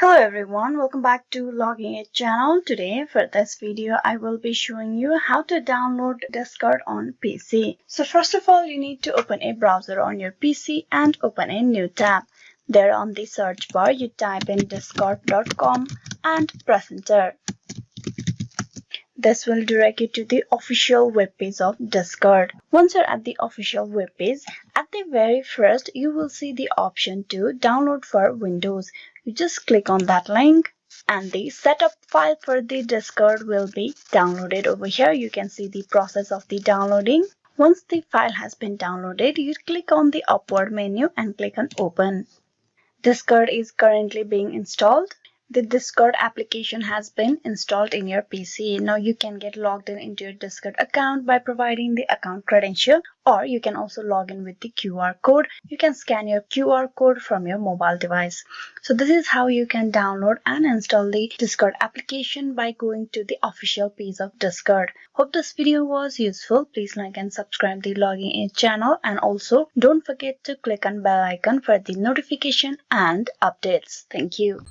Hello everyone, welcome back to Logging It channel. Today for this video I will be showing you how to download Discord on PC. So first of all you need to open a browser on your PC and open a new tab. There on the search bar you type in discord.com and press enter. This will direct you to the official webpage of Discord. Once you're at the official webpage, at the very first you will see the option to download for Windows. You just click on that link and the setup file for the Discord will be downloaded. Over here you can see the process of the downloading. Once the file has been downloaded, you click on the upward menu and click on open. Discord is currently being installed. The Discord application has been installed in your PC. Now you can get logged in into your Discord account by providing the account credential, or you can also log in with the QR code. You can scan your QR code from your mobile device. So this is how you can download and install the Discord application by going to the official page of Discord. Hope this video was useful. Please like and subscribe the Logging It channel, and also don't forget to click on bell icon for the notification and updates. Thank you.